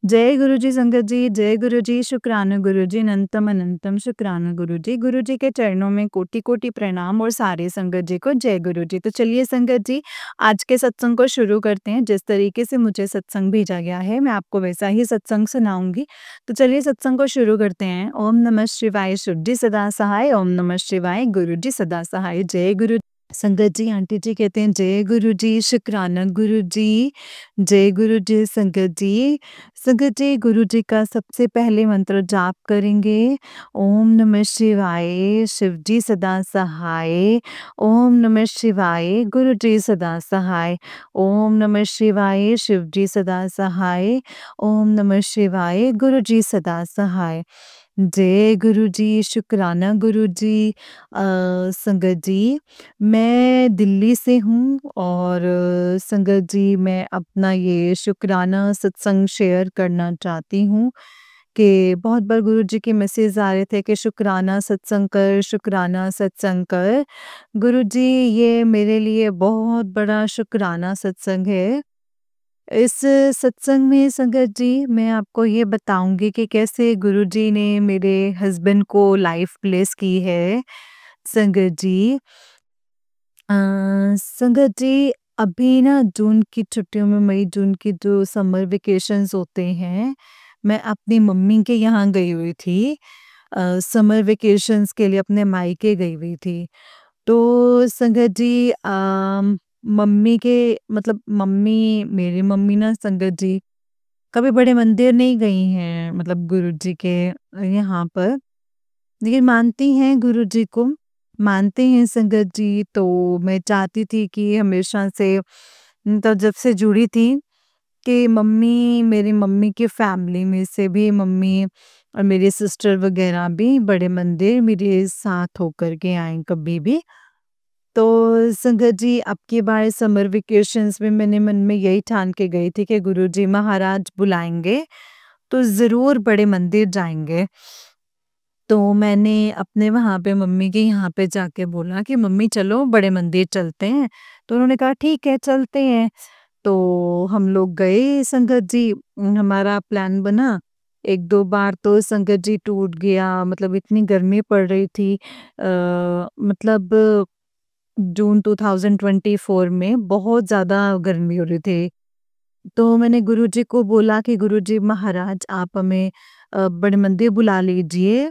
जय गुरु जी संगत जी, जय गुरु जी, शुक्राना गुरु जी, अनंतम अनंतम शुक्राना गुरु जी। गुरु जी के चरणों में कोटि-कोटि प्रणाम और सारे संगत जी को जय गुरु जी। तो चलिए संगत जी, आज के सत्संग को शुरू करते हैं। जिस तरीके से मुझे सत्संग भेजा गया है, मैं आपको वैसा ही सत्संग सुनाऊँगी। तो चलिए सत्संग को शुरू करते हैं। ओम नमः शिवाय, शुभ जी सदा सहाय, ओम नमः शिवाय, गुरु जी सदा सहाय, जय गुरु। संगत जी, आंटी जी कहते हैं जय गुरु जी, शुक्राना गुरु जी, जय गुरु जी संगत जी। संगत जी, गुरु जी का सबसे पहले मंत्र जाप करेंगे। ओम नमः शिवाय, शिव जी सदा सहाय, ओम नमः शिवाय, गुरु जी सदा सहाय, ओम नमः शिवाय, शिव जी सदा सहाय, ओम नमः शिवाय, गुरु जी सदा सहाय। जय गुरु जी, शुक्राना गुरु जी। संगत जी, मैं दिल्ली से हूँ और संगत जी मैं अपना ये शुक्राना सत्संग शेयर करना चाहती हूँ कि बहुत बार गुरु जी के मैसेज आ रहे थे कि शुक्राना सत्संग कर, शुक्राना सत्संग कर। गुरु जी, ये मेरे लिए बहुत बड़ा शुक्राना सत्संग है। इस सत्संग में संगत जी मैं आपको ये बताऊंगी कि कैसे गुरुजी ने मेरे हस्बैंड को लाइफ ब्लेस की है। संगत जी, अ, संगत जी, अभी ना जून की छुट्टियों में, मई जून की जो समर वेकेशंस होते हैं, मैं अपनी मम्मी के यहाँ गई हुई थी। समर वेकेशंस के लिए अपने मायके गई हुई थी। तो संगत जी, मम्मी के मतलब मम्मी, मेरी मम्मी ना संगत जी कभी बड़े मंदिर नहीं गई हैं, मतलब गुरु जी के यहाँ पर, लेकिन मानती हैं गुरु जी को, मानते हैं संगत जी। तो मैं चाहती थी कि हमेशा से, तो जब से जुड़ी थी, कि मम्मी, मेरी मम्मी की फैमिली में से भी मम्मी और मेरी सिस्टर वगैरह भी बड़े मंदिर मेरे साथ होकर के आए कभी भी। तो संगत जी, अब की बार समर वेकेशंस में मैंने मन में यही ठान के गई थी कि गुरुजी महाराज बुलाएंगे तो ज़रूर बड़े मंदिर जाएँगे। तो मैंने अपने वहाँ पे मम्मी के यहाँ पे जाके बोला कि मम्मी चलो बड़े मंदिर चलते हैं। तो उन्होंने कहा ठीक है चलते हैं। तो हम लोग गए संगत जी, हमारा प्लान बना। 1-2 बार तो संगत जी टूट गया, मतलब इतनी गर्मी पड़ रही थी। मतलब जून 2024 में बहुत ज़्यादा गर्मी हो रही थी। तो मैंने गुरुजी को बोला कि गुरुजी महाराज आप हमें बड़े मंदिर बुला लीजिए,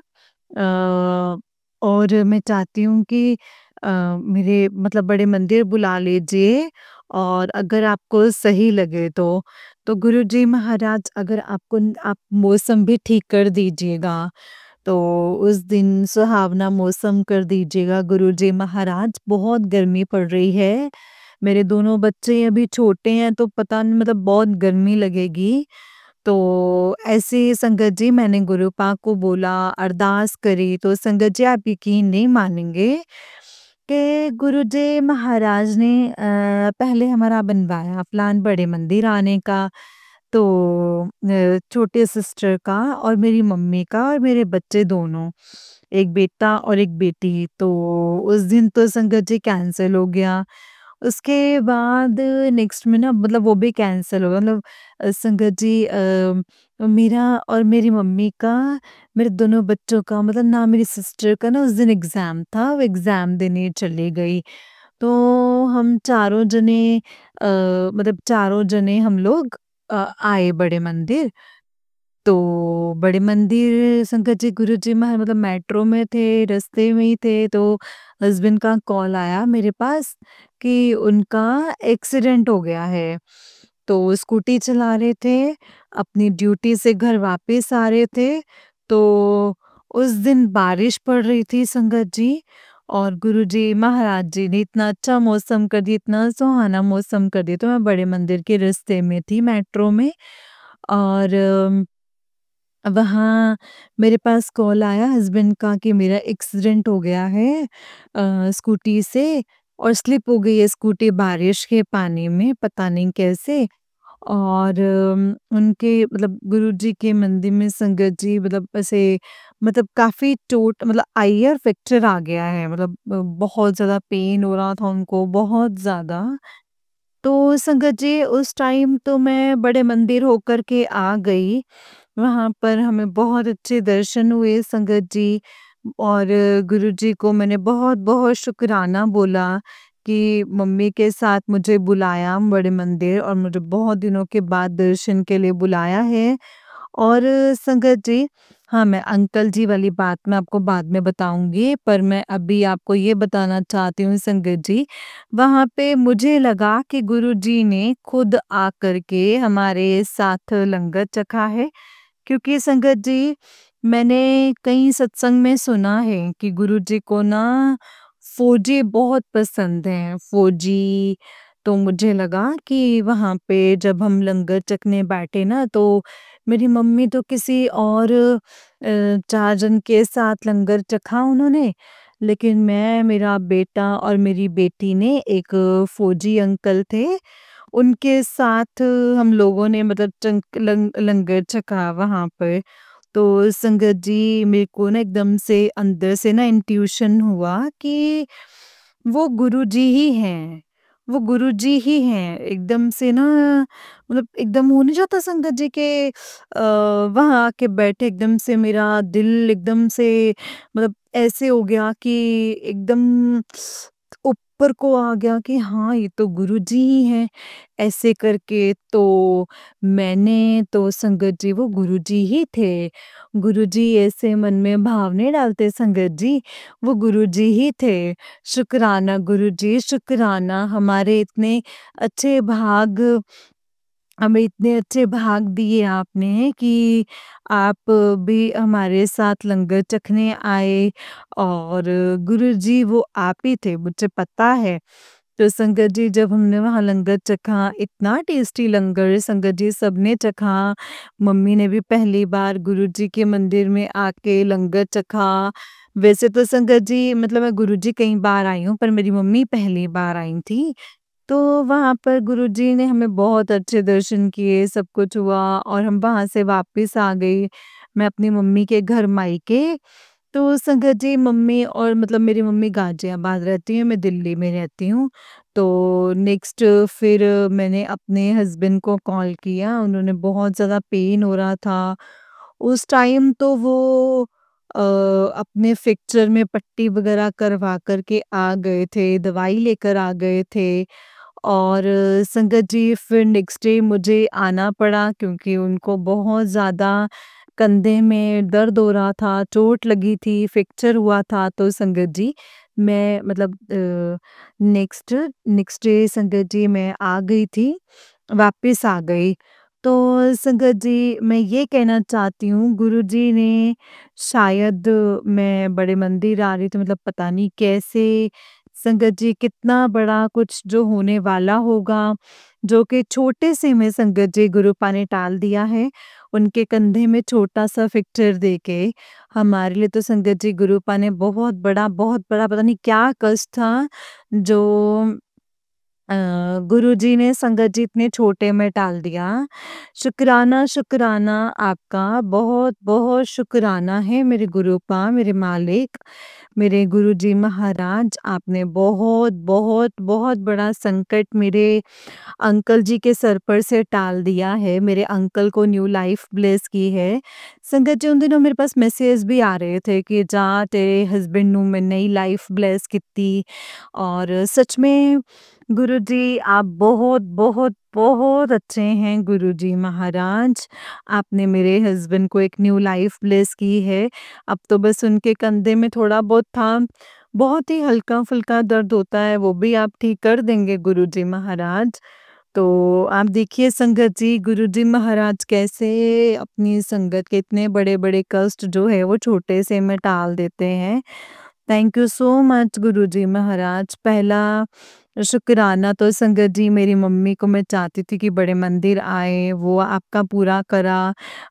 और मैं चाहती हूँ कि मेरे मतलब बड़े मंदिर बुला लीजिए, और अगर आपको सही लगे तो गुरुजी महाराज अगर आपको आप मौसम भी ठीक कर दीजिएगा, तो उस दिन सुहावना मौसम कर दीजिएगा गुरुजी महाराज, बहुत गर्मी पड़ रही है। मेरे दोनों बच्चे अभी छोटे हैं तो पता नहीं, मतलब बहुत गर्मी लगेगी। तो ऐसे संगत जी मैंने गुरु पाक को बोला, अरदास करी, तो संगत जी आप यकीन नहीं मानेंगे कि गुरु जी महाराज ने पहले हमारा बनवाया प्लान बड़े मंदिर आने का। तो छोटे सिस्टर का और मेरी मम्मी का और मेरे बच्चे दोनों, एक बेटा और एक बेटी, तो उस दिन तो संगत जी कैंसल हो गया। उसके बाद नेक्स्ट में ना, मतलब वो भी कैंसल हो गया, मतलब संगत जी, मेरा और मेरी मम्मी का, मेरे दोनों बच्चों का, मतलब ना मेरी सिस्टर का ना उस दिन एग्ज़ाम था, वो एग्ज़ाम देने चली गई। तो हम चारों जने, मतलब चारों जने हम लोग आए बड़े मंदिर। तो बड़े मंदिर संगत जी, गुरु जी मतलब मेट्रो में थे, रास्ते में ही थे, तो हस्बैंड का कॉल आया मेरे पास कि उनका एक्सीडेंट हो गया है। तो स्कूटी चला रहे थे, अपनी ड्यूटी से घर वापस आ रहे थे, तो उस दिन बारिश पड़ रही थी संगत जी, और गुरुजी महाराज जी ने इतना अच्छा मौसम कर दिया, इतना सुहाना मौसम कर दिया, तो मैं बड़े मंदिर के रास्ते में थी मेट्रो में, और वहाँ मेरे पास कॉल आया हस्बैंड का कि मेरा एक्सीडेंट हो गया है स्कूटी से, और स्लिप हो गई है स्कूटी बारिश के पानी में, पता नहीं कैसे। और उनके मतलब गुरुजी के मंदिर में संगत जी, मतलब ऐसे, मतलब काफ़ी चोट, मतलब आईयर फ्रैक्चर आ गया है, मतलब बहुत ज़्यादा पेन हो रहा था उनको, बहुत ज़्यादा। तो संगत जी उस टाइम तो मैं बड़े मंदिर होकर के आ गई। वहाँ पर हमें बहुत अच्छे दर्शन हुए संगत जी, और गुरुजी को मैंने बहुत-बहुत शुकराना बोला कि मम्मी के साथ मुझे बुलाया बड़े मंदिर, और मुझे बहुत दिनों के बाद दर्शन के लिए बुलाया है। और संगत जी, हाँ, मैं अंकल जी वाली बात मैं आपको बाद में बताऊँगी, पर मैं अभी आपको ये बताना चाहती हूँ संगत जी, वहाँ पे मुझे लगा कि गुरुजी ने खुद आकर के हमारे साथ लंगर चखा है। क्योंकि संगत जी, मैंने कई सत्संग में सुना है कि गुरुजी को ना फौजी बहुत पसंद हैं, फौजी। तो मुझे लगा कि वहाँ पे जब हम लंगर चखने बैठे ना, तो मेरी मम्मी तो किसी और 4 जन के साथ लंगर चखा उन्होंने, लेकिन मैं, मेरा बेटा और मेरी बेटी ने एक फौजी अंकल थे, उनके साथ हम लोगों ने मतलब लंगर छका वहाँ पर। तो संगत जी, मेरे को ना एकदम से अंदर से ना इंट्यूशन हुआ कि वो गुरुजी ही हैं, वो गुरुजी ही हैं। एकदम से ना, मतलब एकदम हो नहीं जाता संगत जी के वहाँ आके बैठे, एकदम से मेरा दिल एकदम से मतलब ऐसे हो गया कि एकदम ऊपर को आ गया कि हाँ, ये तो गुरुजी ही हैं। ऐसे करके तो मैंने तो संगत जी, वो गुरुजी ही थे। गुरुजी ऐसे मन में भाव नहीं डालते संगत जी, वो गुरुजी ही थे। शुक्राना गुरुजी, शुक्राना, हमारे इतने अच्छे भाग, हमें इतने अच्छे भाग दिए आपने कि आप भी हमारे साथ लंगर चखने आए, और गुरुजी वो आप ही थे, मुझे पता है। तो संगत जी, जब हमने वहाँ लंगर चखा, इतना टेस्टी लंगर संगत जी सबने चखा। मम्मी ने भी पहली बार गुरुजी के मंदिर में आके लंगर चखा। वैसे तो संगत जी, मतलब मैं गुरुजी कई बार आई हूँ, पर मेरी मम्मी पहली बार आई थी। तो वहाँ पर गुरुजी ने हमें बहुत अच्छे दर्शन किए, सब कुछ हुआ, और हम वहाँ से वापस आ गए, मैं अपनी मम्मी के घर मायके। तो संगत जी, मम्मी और मतलब मेरी मम्मी गाज़ियाबाद रहती है, मैं दिल्ली में रहती हूँ। तो नेक्स्ट फिर मैंने अपने हस्बैंड को कॉल किया, उन्होंने बहुत ज़्यादा पेन हो रहा था। उस टाइम तो वो अपने फ्रैक्चर में पट्टी वग़ैरह करवा कर के आ गए थे, दवाई लेकर आ गए थे। और संगत जी, फिर नेक्स्ट डे मुझे आना पड़ा क्योंकि उनको बहुत ज़्यादा कंधे में दर्द हो रहा था, चोट लगी थी, फ्रैक्चर हुआ था। तो संगत जी, मैं मतलब नेक्स्ट नेक्स्ट डे संगत जी मैं आ गई थी, वापस आ गई। तो संगत जी, मैं ये कहना चाहती हूँ, गुरुजी ने शायद, मैं बड़े मंदिर आ रही थी, मतलब पता नहीं कैसे संगत जी, कितना बड़ा कुछ जो होने वाला होगा, जो कि छोटे से में संगत जी गुरुपा ने टाल दिया है। उनके कंधे में छोटा-सा फ्रैक्चर देके, हमारे लिए तो संगत जी गुरुपा ने बहुत बड़ा पता नहीं क्या कष्ट था, जो गुरुजी ने संगत जी इतने छोटे में टाल दिया। शुक्राना, शुक्राना आपका, बहुत-बहुत शुक्राना है मेरे गुरुपा, मेरे मालिक, मेरे गुरुजी महाराज। आपने बहुत बड़ा संकट मेरे अंकल जी के सर पर से टाल दिया है, मेरे अंकल को न्यू लाइफ ब्लेस की है। संगत जी, उन दिनों मेरे पास मैसेज भी आ रहे थे कि जा तेरे हस्बैंड नू मैं नई लाइफ ब्लेस कित्ती, और सच में गुरुजी आप बहुत अच्छे हैं गुरुजी महाराज। आपने मेरे हस्बैंड को एक न्यू लाइफ ब्लेस की है। अब तो बस उनके कंधे में थोड़ा बहुत था, बहुत ही हल्का-फुल्का दर्द होता है, वो भी आप ठीक कर देंगे गुरुजी महाराज। तो आप देखिए संगत जी, गुरुजी महाराज कैसे अपनी संगत के इतने बड़े-बड़े कष्ट जो है वो छोटे से में टाल देते हैं। थैंक यू सो मच गुरुजी महाराज। पहला शुक्राना तो संगत जी, मेरी मम्मी को मैं चाहती थी कि बड़े मंदिर आए, वो आपका पूरा करा,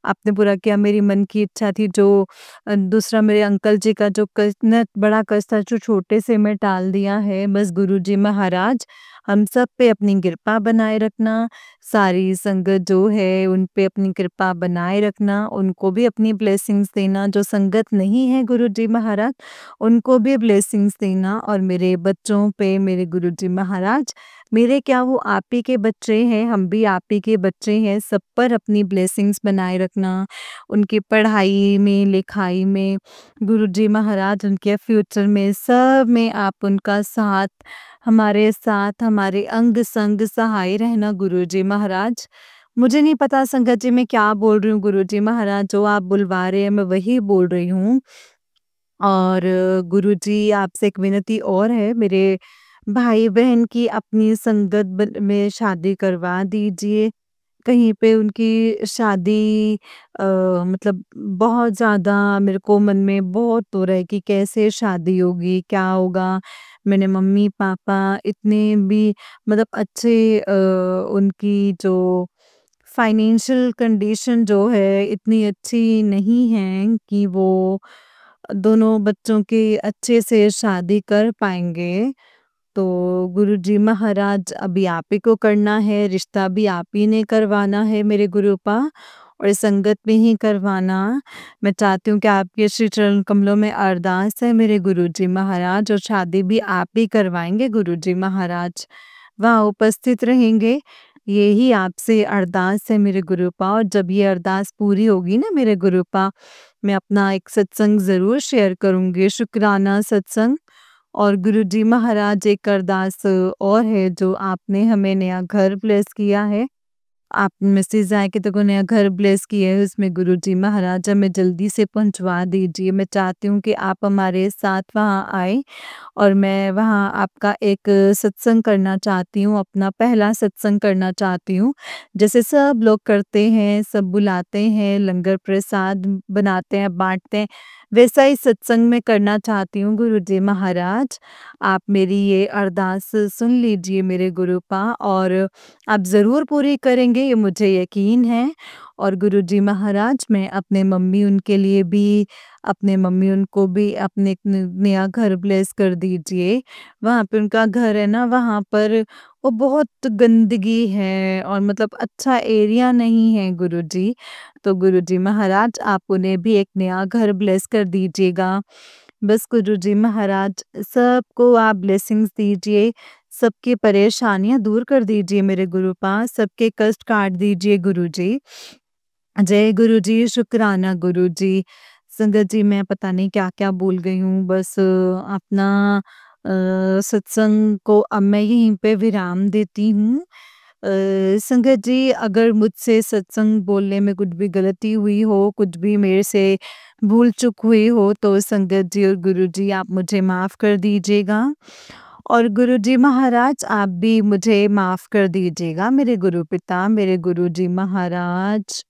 आपने पूरा किया, मेरी मन की इच्छा थी। जो दूसरा मेरे अंकल जी का जो कष्ट, इतना बड़ा कष्ट था, जो छोटे से में टाल दिया है। बस गुरुजी महाराज, हम सब पे अपनी कृपा बनाए रखना, सारी संगत जो है उन पे अपनी कृपा बनाए रखना, उनको भी अपनी ब्लेसिंग्स देना, जो संगत नहीं है गुरुजी महाराज, उनको भी ब्लेसिंग्स देना और मेरे बच्चों पे मेरे गुरुजी महाराज, मेरे क्या वो आप ही के बच्चे हैं, हम भी आप ही के बच्चे हैं, सब पर अपनी ब्लेसिंग्स बनाए रखना, उनकी पढ़ाई में, लिखाई में, गुरुजी महाराज उनके फ्यूचर में, सब में आप उनका साथ, हमारे साथ, हमारे अंग संग सहाय रहना गुरुजी महाराज। मुझे नहीं पता संगत जी मैं क्या बोल रही हूँ गुरुजी महाराज, जो आप बुलवा रहे हैं मैं वही बोल रही हूँ। और गुरुजी आपसे एक विनती और है, मेरे भाई-बहन की अपनी संगत में शादी करवा दीजिए। कहीं पे उनकी शादी मतलब बहुत ज़्यादा मेरे को मन में बहुत हो रहा है कि कैसे शादी होगी, क्या होगा? मैंने मम्मी-पापा इतने भी मतलब अच्छे उनकी जो फाइनेंशियल कंडीशन जो है इतनी अच्छी नहीं है कि वो दोनों बच्चों की अच्छे से शादी कर पाएँगे। तो गुरुजी महाराज अभी आप ही को करना है, रिश्ता भी आप ही ने करवाना है मेरे गुरुपा और संगत में ही करवाना। मैं चाहती हूँ कि आपके श्री चरण कमलों में अरदास है मेरे गुरुजी महाराज, और शादी भी आप ही करवाएँगे गुरुजी महाराज। वहाँ उपस्थित रहेंगे, यही आपसे अरदास है मेरे गुरुपा, और जब ये अरदास पूरी होगी ना मेरे गुरुपा, मैं अपना एक सत्संग ज़रूर शेयर करूँगी, शुक्राना सत्संग। और गुरुजी महाराज एक अरदास और है, जो आपने हमें नया घर ब्लेस किया है। आप मैसेज आए कि देखो नया घर ब्लेस किया है, उसमें गुरुजी महाराज हमें जल्दी से पहुँचवा दीजिए। मैं चाहती हूँ कि आप हमारे साथ वहाँ आएँ और मैं वहाँ आपका एक सत्संग करना चाहती हूँ, अपना पहला सत्संग करना चाहती हूँ। जैसे सब लोग करते हैं, सब बुलाते हैं, लंगर प्रसाद बनाते हैं, बाँटते हैं, वैसा ही सत्संग मैं करना चाहती हूँ गुरुजी महाराज। आप मेरी ये अरदास सुन लीजिए मेरे गुरुपा, और आप ज़रूर पूरी करेंगे ये मुझे यकीन है। और गुरुजी महाराज मैं अपने मम्मी उनके लिए भी, अपने मम्मी उनको भी अपने एक नया घर ब्लेस कर दीजिए। वहाँ पे उनका घर है ना, वहाँ पर वो बहुत गंदगी है और मतलब अच्छा एरिया नहीं है गुरुजी। तो गुरुजी महाराज आप उन्हें भी एक नया घर ब्लेस कर दीजिएगा। बस गुरुजी महाराज सबको आप ब्लेसिंग्स दीजिए, सबकी परेशानियाँ दूर कर दीजिए मेरे गुरुपा, सबके कष्ट काट दीजिए गुरुजी। जय गुरुजी, शुक्राना गुरुजी। संगत जी मैं पता नहीं क्या-क्या बोल गई हूँ, बस अपना सत्संग को अब मैं यहीं पे विराम देती हूँ। संगत जी अगर मुझसे सत्संग बोलने में कुछ भी गलती हुई हो, कुछ भी मेरे से भूल-चूक हुई हो, तो संगत जी और गुरुजी आप मुझे माफ़ कर दीजिएगा। और गुरुजी महाराज आप भी मुझे माफ़ कर दीजिएगा, मेरे गुरुपिता, मेरे गुरुजी महाराज।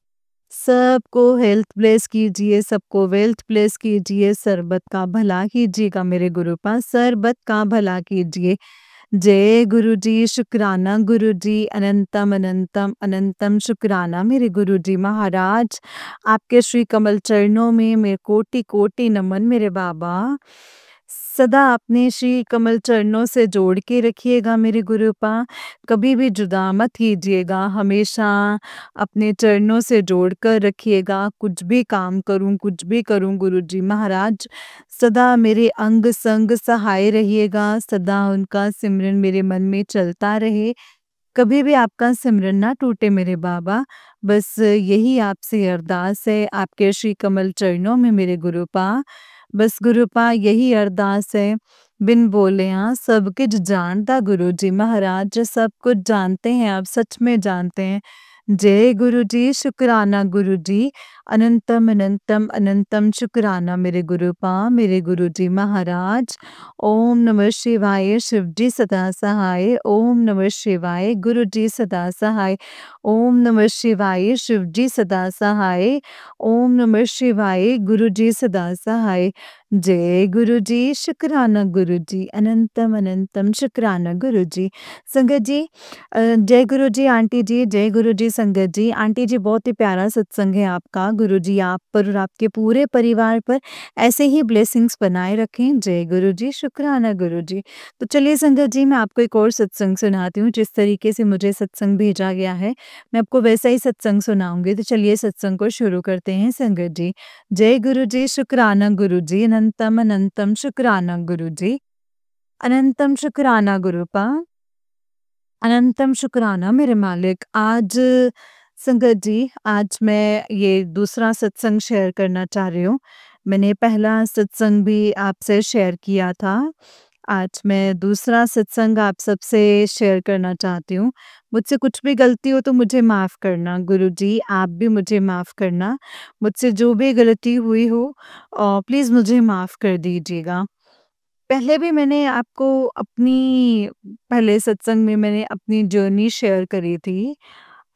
सबको हेल्थ ब्लेस कीजिए, सबको वेल्थ ब्लेस कीजिए, सरबत का भला कीजिएगा मेरे गुरुपा, सरबत का भला कीजिए। जय गुरुजी, शुक्राना गुरुजी, अनंतम अनंतम अनंतम शुक्राना मेरे गुरुजी महाराज। आपके श्री कमल चरणों में मेरे कोटि-कोटि नमन मेरे बाबा। सदा अपने श्री कमल चरणों से जोड़ के रखिएगा मेरे गुरुपा, कभी भी जुदा मत कीजिएगा, हमेशा अपने चरणों से जोड़कर रखिएगा। कुछ भी काम करूँ, कुछ भी करूँ गुरुजी महाराज, सदा मेरे अंग संग सहाय रहिएगा, सदा उनका सिमरन मेरे मन में चलता रहे। कभी भी आपका सिमरन ना टूटे मेरे बाबा, बस यही आपसे अरदास है, आपके श्री कमल चरणों में मेरे गुरुपा। बस गुरुपा यही अरदास है, बिन बोले हाँ सब कुछ जानता गुरुजी महाराज, सब कुछ जानते हैं आप, सच में जानते हैं। जय गुरुजी, शुक्राना गुरुजी, अनंतम अनंतम अनंतम शुक्राना मेरे गुरुपा, मेरे गुरुजी महाराज। ओम नमः शिवाय, शिवजी सदा सहाय। ओम नमः शिवाय, गुरुजी सदा सहाय। ओम नमः शिवाय, शिवजी सदा सहाय। ओम नमः शिवाय, गुरुजी सदा सहाय। जय गुरुजी, शुक्राना गुरुजी, अनंतम अनंतम शुक्राना गुरुजी। संगत जी जय गुरुजी आंटी जी, जय गुरुजी संगत जी। आंटी जी बहुत ही प्यारा सत्संग है आपका। गुरुजी आप पर और आपके पूरे परिवार पर ऐसे ही ब्लेसिंग्स बनाए रखें। जय गुरुजी, शुक्राना गुरुजी। तो चलिए संगत जी मैं आपको एक और सत्संग सुनाती हूँ। जिस तरीके से मुझे सत्संग भेजा गया है, मैं आपको वैसा ही सत्संग सुनाऊँगी। तो चलिए सत्संग को शुरू करते हैं संगत जी। जय गुरुजी, शुक्राना गुरुजी, अनंतम अनंतम शुक्राना गुरुजी, अनंतम शुक्राना गुरुपा, अनंतम शुक्राना मेरे मालिक। आज संगत जी, आज मैं ये दूसरा सत्संग शेयर करना चाह रही हूँ। मैंने पहला सत्संग भी आपसे शेयर किया था। आज मैं दूसरा सत्संग आप सबसे शेयर करना चाहती हूँ। मुझसे कुछ भी गलती हो तो मुझे माफ़ करना गुरुजी, आप भी मुझे माफ़ करना। मुझसे जो भी गलती हुई हो प्लीज़ मुझे माफ़ कर दीजिएगा। पहले भी मैंने आपको अपनी पहले सत्संग में मैंने अपनी जर्नी शेयर करी थी।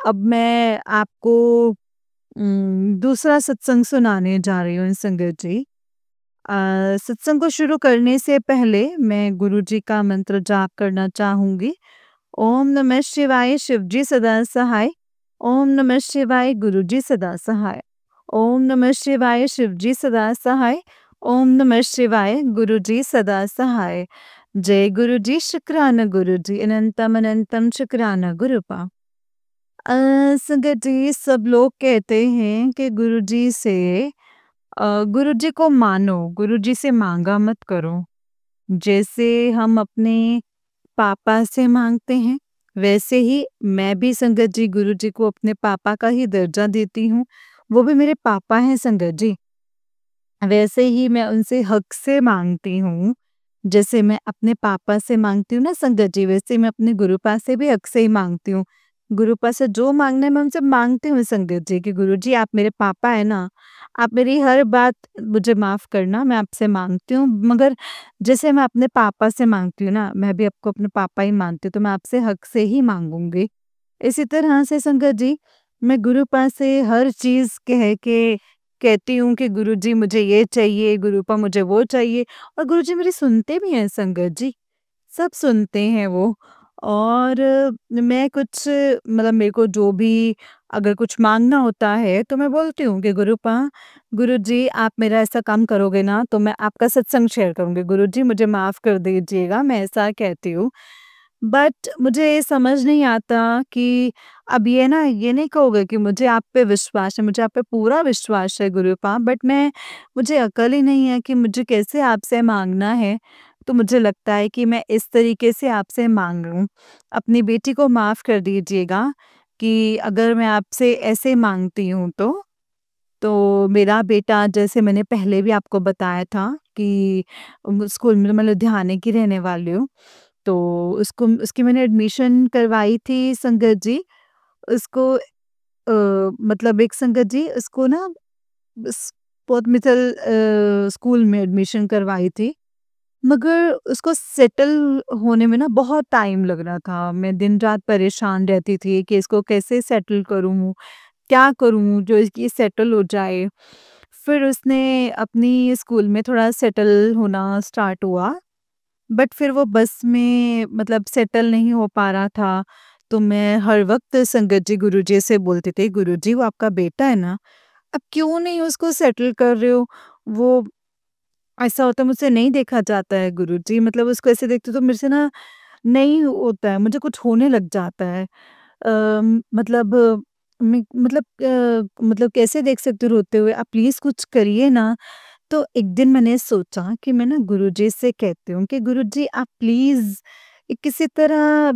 अब मैं आपको दूसरा सत्संग सुनाने जा रही हूँ संगत जी। सत्संग को शुरू करने से पहले मैं गुरुजी का मंत्र जाप करना चाहूँगी। ओम नमः शिवाय शिवजी सदा सहाय। ओम नमः शिवाय गुरुजी सदा सहाय। ओम नमः शिवाय शिवजी सदा सहाय। ओम नमः शिवाय गुरुजी सदा सहाय। जय गुरुजी, शुक्राना गुरुजी, अनंतम अनंतम शुक्राना गुरुपा। संगत जी सब लोग कहते हैं कि गुरुजी से गुरुजी को मानो, गुरुजी से मांगा मत करो। जैसे हम अपने पापा से मांगते हैं, वैसे ही मैं भी संगत जी गुरुजी को अपने पापा का ही दर्जा देती हूँ। वो भी मेरे पापा हैं संगत जी। वैसे ही मैं उनसे हक से माँगती हूँ। जैसे मैं अपने पापा से माँगती हूँ ना संगत जी, वैसे मैं अपने गुरुपा से भी हक से ही माँगती हूँ। गुरुपा से जो माँगना है मैं उनसे माँगती हूँ संगत जी कि गुरुजी आप मेरे पापा हैं ना, आप मेरी हर बात मुझे माफ़ करना, मैं आपसे माँगती हूँ। मगर जैसे मैं अपने पापा से माँगती हूँ ना, मैं भी आपको अपने पापा ही मानती हूँ, तो मैं आपसे हक से ही माँगूँगी। इसी तरह से संगत जी, मैं गुरुपा से हर चीज़ कह के कहती हूँ कि गुरुजी मुझे ये चाहिए, गुरुपा मुझे वो चाहिए और गुरुजी मेरी सुनते भी हैं संगत जी, सब सुनते हैं वो। और मैं कुछ मतलब मेरे को जो भी अगर कुछ माँगना होता है तो मैं बोलती हूँ कि गुरुपा, गुरुजी आप मेरा ऐसा काम करोगे ना तो मैं आपका सत्संग शेयर करूँगी। गुरुजी मुझे माफ़ कर दीजिएगा, मैं ऐसा कहती हूँ। बट मुझे ये समझ नहीं आता कि अब ये ना ये नहीं कहोगे कि मुझे आप पे विश्वास है, मुझे आप पे पूरा विश्वास है गुरुपा, बट मुझे अकल ही नहीं है कि मुझे कैसे आपसे माँगना है। तो मुझे लगता है कि मैं इस तरीके से आपसे माँग लूँ। अपनी बेटी को माफ़ कर दीजिएगा कि अगर मैं आपसे ऐसे माँगती हूँ तो मेरा बेटा जैसे मैंने पहले भी आपको बताया था कि स्कूल में मैं लुधियाने की रहने वाली हूँ। तो उसको उसकी मैंने एडमिशन करवाई थी संगत जी। उसको मतलब एक संगत जी उसको ना स्पोर्ट मिथल स्कूल में एडमिशन करवाई थी। मगर उसको सेटल होने में ना बहुत टाइम लग रहा था। मैं दिन-रात परेशान रहती थी कि इसको कैसे सेटल करूँ? क्या करूँ जो इसकी सेटल हो जाए? फिर उसने अपनी स्कूल में थोड़ा सेटल होना स्टार्ट हुआ। बट फिर वो बस में मतलब सेटल नहीं हो पा रहा था, तो मैं हर वक़्त संगत जी गुरुजी से बोलती थी, "गुरुजी वो आपका बेटा है ना, आप क्यों नहीं उसको सेटल कर रहे हो? वो ऐसा होता है मुझसे नहीं देखा जाता है गुरुजी, मतलब उसको ऐसे देखती हूँ तो मेरे से ना नहीं होता है, मुझे कुछ होने लग जाता है। मतलब मतलब कैसे देख सकते हो रोते हुए? आप प्लीज़ कुछ करिए ना।" तो एक दिन मैंने सोचा कि मैं ना गुरुजी से कहती हूँ कि गुरुजी आप प्लीज़ किसी तरह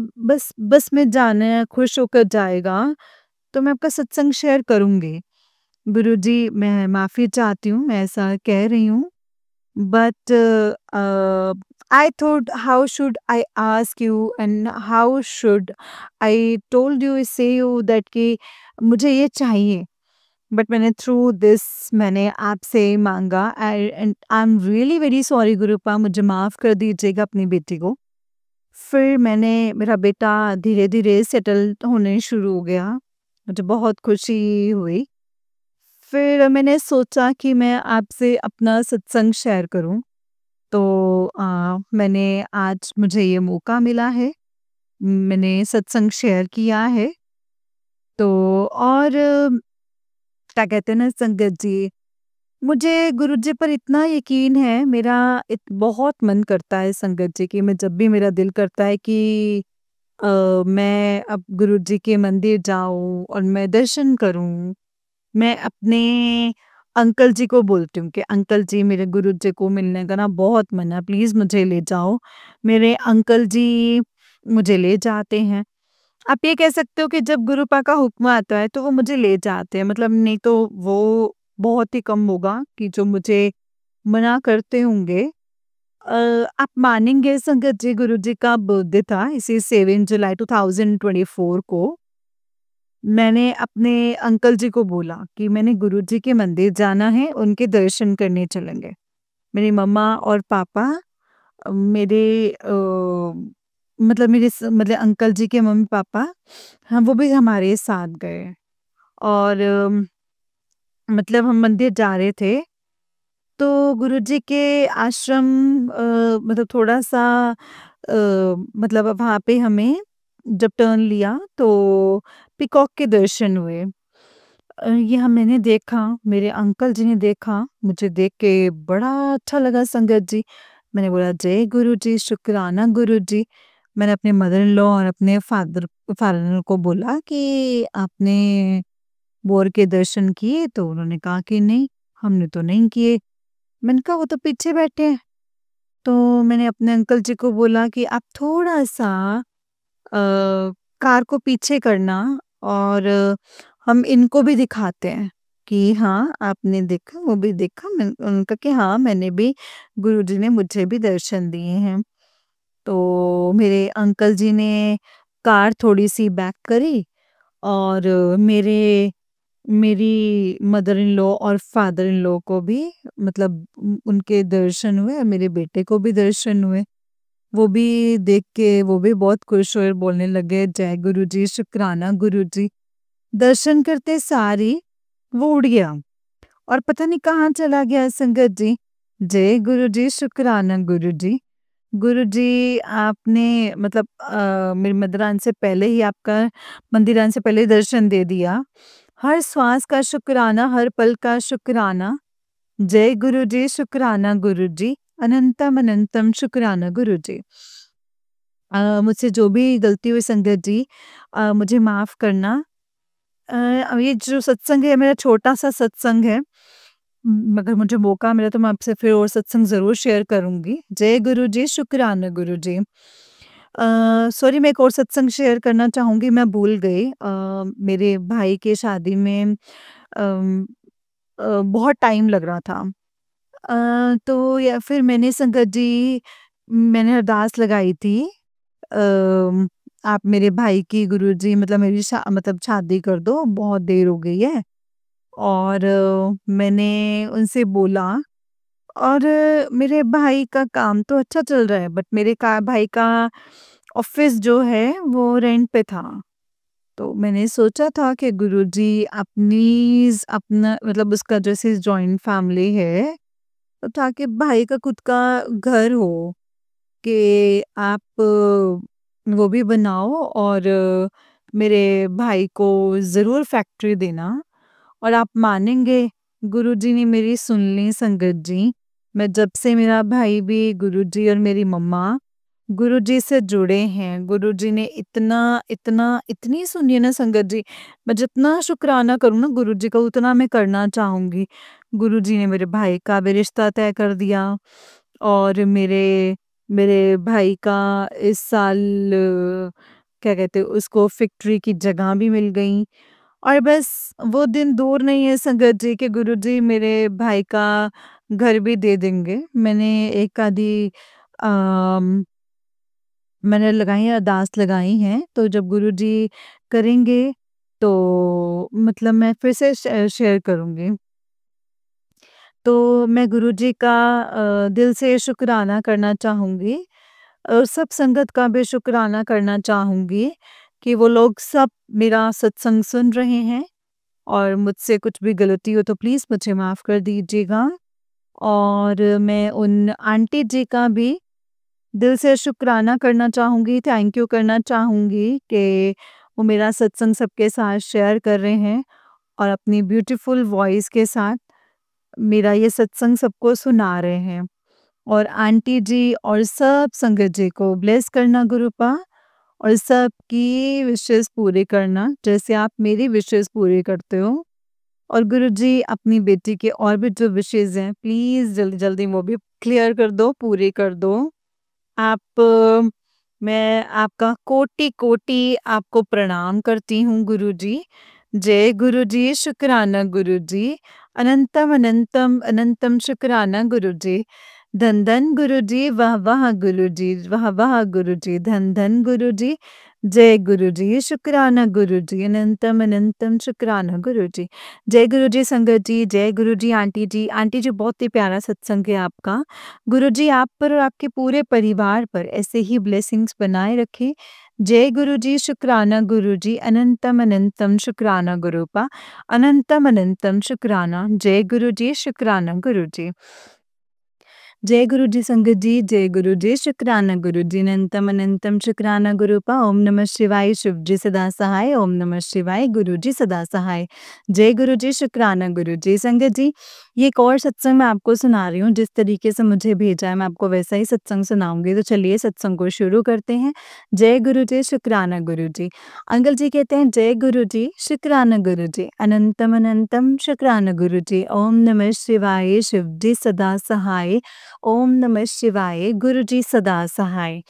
बस में जाना है, खुश होकर जाएगा, तो मैं आपका सत्संग शेयर करूँगी। गुरुजी मैं माफ़ी चाहती हूँ, मैं ऐसा कह रही हूँ, but I thought how should I ask you and how should I told you से यू दैट कि मुझे ये चाहिए। बट मैंने थ्रू दिस मैंने आपसे माँगा and I am really very sorry गुरुपा मुझे माफ़ कर दीजिएगा अपनी बेटी को। फिर मैंने मेरा बेटा धीरे-धीरे सेटल होने शुरू हो गया। मुझे बहुत खुशी हुई। फिर मैंने सोचा कि मैं आपसे अपना सत्संग शेयर करूँ। तो मैंने आज मुझे ये मौका मिला है, मैंने सत्संग शेयर किया है। तो और क्या कहते हैं ना संगत जी, मुझे गुरु जी पर इतना यकीन है, मेरा बहुत मन करता है संगत जी कि मैं जब भी मेरा दिल करता है कि अ, मैं अब गुरु जी के मंदिर जाऊं और मैं दर्शन करूं। मैं अपने अंकल जी को बोलती हूँ कि अंकल जी, मेरे गुरु जी को मिलने का ना बहुत मन है, प्लीज मुझे ले जाओ। मेरे अंकल जी मुझे ले जाते हैं। आप ये कह सकते हो कि जब गुरुपा का हुक्म आता है तो वो मुझे ले जाते हैं, मतलब नहीं तो वो बहुत ही कम होगा कि जो मुझे मना करते होंगे। अ, आप मानेंगे संगत जी, गुरु जी का बर्थडे था इसी 7 जुलाई 2024 को। मैंने अपने अंकल जी को बोला कि मैंने गुरु जी के मंदिर जाना है, उनके दर्शन करने चलेंगे। मेरी मम्मा और पापा मेरे मतलब मतलब अंकल जी के मम्मी पापा, हाँ वो भी हमारे साथ गए। और मतलब हम मंदिर जा रहे थे, तो गुरुजी के आश्रम मतलब थोड़ा-सा मतलब वहाँ पे हमें जब टर्न लिया तो पीकॉक के दर्शन हुए। यह मैंने देखा, मेरे अंकल जी ने देखा, मुझे देख के बड़ा अच्छा लगा संगत जी। मैंने बोला जय गुरुजी, शुक्राना गुरुजी। मैंने अपने मदर इन लॉ और अपने फादर फादर इन लॉ को बोला कि आपने बोर के दर्शन किए? तो उन्होंने कहा कि नहीं, हमने तो नहीं किए। मैंने कहा वो तो पीछे बैठे हैं। तो मैंने अपने अंकल जी को बोला कि आप थोड़ा-सा कार को पीछे करना और हम इनको भी दिखाते हैं कि हाँ, आपने देखा, वो भी देखा। उन्होंने कहा कि हाँ, मैंने भी, गुरुजी ने मुझे भी दर्शन दिए हैं। तो मेरे अंकल जी ने कार थोड़ी-सी बैक करी और मेरी मदर इन लॉ और फादर इन लॉ को भी, मतलब उनके दर्शन हुए और मेरे बेटे को भी दर्शन हुए। वो भी देख के वो भी बहुत खुश हुए, बोलने लगे जय गुरुजी, शुक्राना गुरुजी। दर्शन करते सार ही वो उड़ गया और पता नहीं कहाँ चला गया संगत जी। जय गुरुजी, शुक्राना गुरुजी। गुरुजी आपने मतलब मेरी मदर आने से पहले ही आपका मंदिर आने से पहले ही दर्शन दे दिया। हर श्वास का शुक्राना, हर पल का शुक्राना। जय गुरुजी, शुक्राना गुरुजी। अनंतम अनंतम शुक्राना गुरुजी। मुझसे जो भी गलती हुई संगत जी, मुझे माफ़ करना। अब ये जो सत्संग है मेरा छोटा-सा सत्संग है। अगर मुझे मौका मिला तो मैं आपसे फिर और सत्संग ज़रूर शेयर करूँगी। जय गुरुजी, शुक्राना गुरुजी। सॉरी, मैं एक और सत्संग शेयर करना चाहूँगी, मैं भूल गई। मेरे भाई के शादी में अम, बहुत टाइम लग रहा था। तो या फिर मैंने संगत जी, मैंने अरदास लगाई थी, आप मेरे भाई की गुरुजी मतलब मेरी मतलब शादी कर दो, बहुत देर हो गई है। और मैंने उनसे बोला, और मेरे भाई का काम तो अच्छा चल रहा है, बट मेरे का भाई का ऑफिस जो है वो रेंट पे था। तो मैंने सोचा था कि गुरुजी अपनी अपना मतलब उसका जैसे जॉइंट फैमिली है, तो ताकि भाई का खुद का घर हो, कि आप वो भी बनाओ और मेरे भाई को ज़रूर फैक्ट्री देना। और आप मानेंगे, गुरुजी ने मेरी सुन ली संगत जी। मैं जब से मेरा भाई भी, गुरुजी और मेरी मम्मा गुरुजी से जुड़े हैं, गुरुजी ने इतना, इतना, इतनी सुनी है ना संगत जी, मैं जितना शुक्राना करूँ ना गुरुजी का उतना मैं करना चाहूँगी। गुरुजी ने मेरे भाई का भी रिश्ता तय कर दिया और मेरे मेरे भाई का इस साल क्या कहते हैं उसको फैक्ट्री की जगह भी मिल गई। और बस वो दिन दूर नहीं है संगत जी कि गुरुजी मेरे भाई का घर भी दे देंगे। मैंने एक आधी अम, मैंने लगाई है, अरदास लगाई हैं, तो जब गुरुजी करेंगे तो मतलब मैं फिर से शेयर करूँगी। तो मैं गुरुजी का दिल से शुक्राना करना चाहूँगी और सब संगत का भी शुक्राना करना चाहूँगी कि वो लोग सब मेरा सत्संग सुन रहे हैं और मुझसे कुछ भी गलती हो तो प्लीज़ मुझे माफ़ कर दीजिएगा। और मैं उन आंटी जी का भी दिल से शुक्राना करना चाहूँगी, थैंक यू करना चाहूँगी कि वो मेरा सत्संग सबके साथ शेयर कर रहे हैं और अपनी ब्यूटीफुल वॉइस के साथ मेरा ये सत्संग सबको सुना रहे हैं। और आंटी जी और सब संगत जी को ब्लेस करना गुरुपा और सबकी विशेज़ पूरी करना, जैसे आप मेरी विशेज़ पूरी करते हो। और गुरुजी अपनी बेटी के और भी जो विशेज़ हैं प्लीज़ जल्दी-जल्दी वो भी क्लियर कर दो, पूरी कर दो। मैं आपका कोटि-कोटि आपको प्रणाम करती हूँ गुरुजी। जय गुरुजी, शुक्राना गुरुजी। अनंतम, अनंतम, अनंतम शुक्राना गुरुजी। धन धन गुरुजी, वाह वाह गुरुजी, वाह वाह गुरुजी, धन धन गुरुजी। जय गुरुजी, शुक्राना गुरुजी, अनंतम अनंतम शुक्राना गुरुजी। जय गुरुजी संगत जी, जय गुरुजी आंटी जी। आंटी जी बहुत ही प्यारा सत्संग है आपका। गुरुजी आप पर और आपके पूरे परिवार पर ऐसे ही ब्लेसिंग्स बनाए रखें। जय गुरुजी, शुक्राना गुरुजी, अनंतम अनंतम शुक्राना गुरुपा, अनंतम अनंतम शुक्राना। जय गुरुजी, शुक्राना गुरुजी। जय गुरु जी संगत जी, जय गुरु जी, शुक्राना गुरु जी, अनंतम अनंतम शुक्राना गुरुपा। ओम नमः शिवाय, शिव जी सदा सहाय। ओम नमः शिवाय, गुरु जी सदा सहाय। जय गुरु जी, शुक्राना गुरु जी। संगत जी, ये एक और सत्संग मैं आपको सुना रही हूँ, जिस तरीके से मुझे भेजा है मैं आपको वैसा ही सत्संग सुनाऊंगी। तो चलिए सत्संग को शुरू करते हैं। जय गुरु जी, शुक्राना गुरु जी। अंकल जी कहते हैं जय गुरु जी, शुक्राना गुरु जी, अनंतम अनंतम शुक्राना गुरु जी। ओम नमः शिवाय, शिव जी सदा सहाय। ओम नमः शिवाय, गुरु जी सदा सहाय।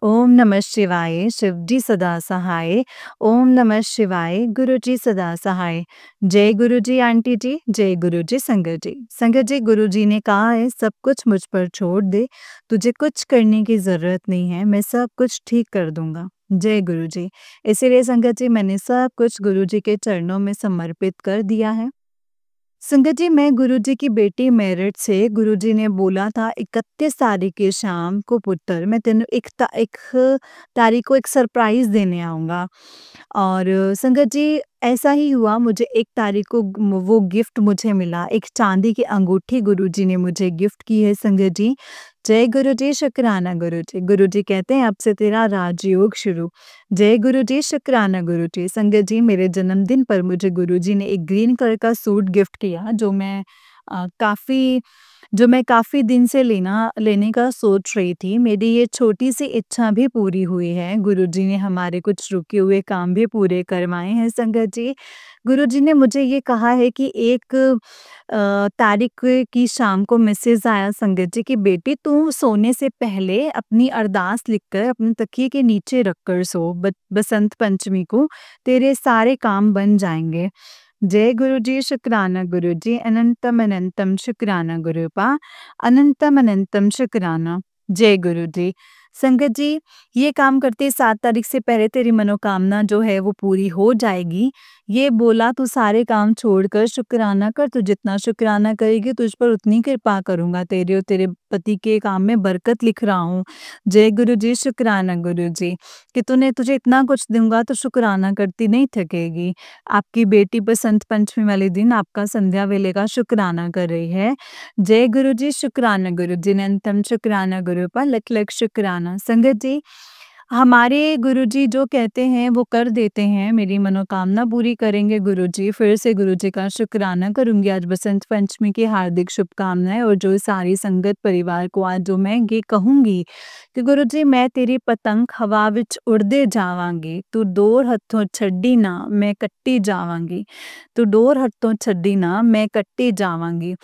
ओम नमः शिवाय, शिव जी सदा सहाय। ओम नमः शिवाय, गुरु जी सदा सहाय। जय गुरु जी आंटी जी, जय गुरु जी संगत जी। संगत जी, गुरु जी ने कहा है सब कुछ मुझ पर छोड़ दे, तुझे कुछ करने की जरूरत नहीं है, मैं सब कुछ ठीक कर दूंगा। जय गुरु जी। इसीलिए संगत जी मैंने सब कुछ गुरु जी के चरणों में समर्पित कर दिया है। संगत जी, मैं गुरुजी की बेटी मेरठ से गुरुजी ने बोला था 31 तारीख की शाम को पुत्र मैं तेन एक तारीख को एक सरप्राइज देने आऊँगा। और संगत जी ऐसा ही हुआ, मुझे 1 तारीख को वो गिफ्ट मुझे मिला, एक चांदी की अंगूठी गुरुजी ने मुझे गिफ्ट की है संगत जी। जय गुरुजी, शुक्राना गुरुजी। गुरुजी कहते हैं अब से तेरा राजयोग शुरू। जय गुरुजी, शुक्राना गुरुजी। संगत जी मेरे जन्मदिन पर मुझे गुरुजी ने एक ग्रीन कलर का सूट गिफ्ट किया, जो मैं काफ़ी दिन से लेने का सोच रही थी। मेरी ये छोटी-सी इच्छा भी पूरी हुई है। गुरुजी ने हमारे कुछ रुके हुए काम भी पूरे करवाए हैं संगत जी। गुरुजी ने मुझे ये कहा है कि 1 तारीख की शाम को मैसेज आया संगत जी कि बेटी तू सोने से पहले अपनी अरदास लिखकर अपने तकिए के नीचे रख कर सो, बसंत पंचमी को तेरे सारे काम बन जाएँगे। जय गुरुजी, शुक्राना गुरुजी, अनंतम अनंतम शुक्राना गुरुपा, अनंतम अनंतम शुक्राना। जय गुरुजी। संगत जी, ये काम करते 7 तारीख से पहले तेरी मनोकामना जो है वो पूरी हो जाएगी। ये बोला तू सारे काम छोड़कर शुक्राना कर, तू जितना शुक्राना करेगी तुझ पर उतनी कृपा करूँगा, तेरे और तेरे पति के काम में बरकत लिख रहा हूँ। जय गुरुजी, शुक्राना गुरुजी, कि तुझे इतना कुछ दूँगा तो शुक्राना करती नहीं थकेगी। आपकी बेटी बसंत पंचमी वाले दिन आपका संध्या वेले का शुक्राना कर रही है। जय गुरु जी, शुक्राना गुरु जी, अनंतम शुक्राना गुरु पर लख लख शुक्राना। संगत जी, हमारे गुरुजी जो कहते हैं वो कर देते हैं, मेरी मनोकामना पूरी करेंगे गुरुजी। फिर से गुरुजी का शुक्राना करूँगी। आज बसंत पंचमी की हार्दिक शुभकामनाएँ। और जो सारी संगत परिवार को आज जो मैं ये कहूँगी कि गुरुजी मैं तेरी पतंग हवा विच उड़दे जावांगी, तू डोर हत्थों छड्डी ना मैं कट्टी जावांगी, तू डोर हत्थों छड्डी ना मैं कट्टी जावांगी।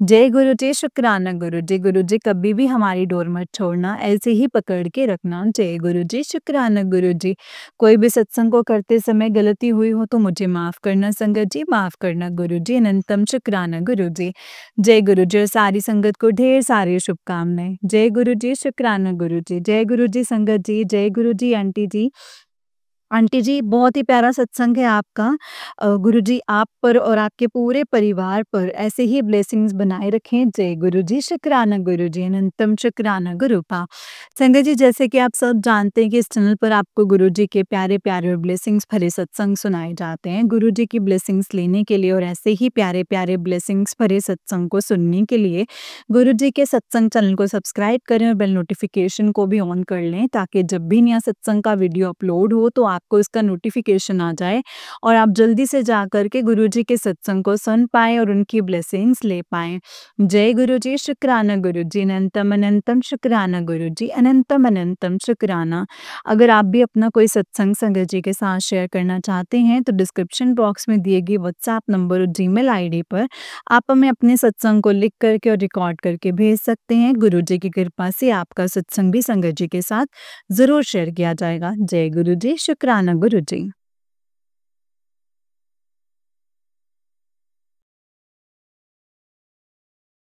जय गुरु जी, शुक्राना गुरु जी। गुरु जी कभी भी हमारी डोर मत छोड़ना, ऐसे ही पकड़ के रखना। जय गुरु जी, शुक्राना गुरु जी। कोई भी सत्संग को करते समय गलती हुई हो तो मुझे माफ़ करना संगत जी, माफ़ करना गुरु जी, अनंतम शुक्राना गुरु जी। जय गुरु जी और सारी संगत को ढेर सारी शुभकामनाएँ। जय गुरु जी, शुक्राना गुरु जी। जय गुरु जी संगत जी, जय गुरु जी आंटी जी। आंटी जी, बहुत ही प्यारा सत्संग है आपका। गुरुजी आप पर और आपके पूरे परिवार पर ऐसे ही ब्लेसिंग्स बनाए रखें। जय गुरुजी, शुक्राना गुरुजी, अनंतम शुक्राना गुरुपा। संगत जी, जैसे कि आप सब जानते हैं कि इस चैनल पर आपको गुरुजी के प्यारे-प्यारे और ब्लेसिंग्स भरे सत्संग सुनाए जाते हैं। गुरुजी की ब्लेसिंग्स लेने के लिए और ऐसे ही प्यारे-प्यारे ब्लेसिंग्स भरे सत्संग को सुनने के लिए गुरुजी के सत्संग चैनल को सब्सक्राइब करें और बेल नोटिफिकेशन को भी ऑन कर लें, ताकि जब भी नया सत्संग का वीडियो अपलोड हो तो आपको इसका नोटिफिकेशन आ जाए और आप जल्दी से जा कर के गुरुजी के सत्संग को सुन पाएँ और उनकी ब्लेसिंग्स ले पाएँ। जय गुरुजी, शुक्राना गुरुजी, अनंतम अनंतम शुक्राना गुरुजी, अनंतम अनंतम शुक्राना। अगर आप भी अपना कोई सत्संग संगत जी के साथ शेयर करना चाहते हैं तो डिस्क्रिप्शन बॉक्स में दिए गए व्हाट्सएप नंबर और जीमेल आईडी पर आप हमें अपने सत्संग को लिख करके और रिकॉर्ड करके भेज सकते हैं। गुरुजी की कृपा से आपका सत्संग भी संगत जी के साथ ज़रूर शेयर किया जाएगा। जय गुरुजी, शुक्राना गुरुजी।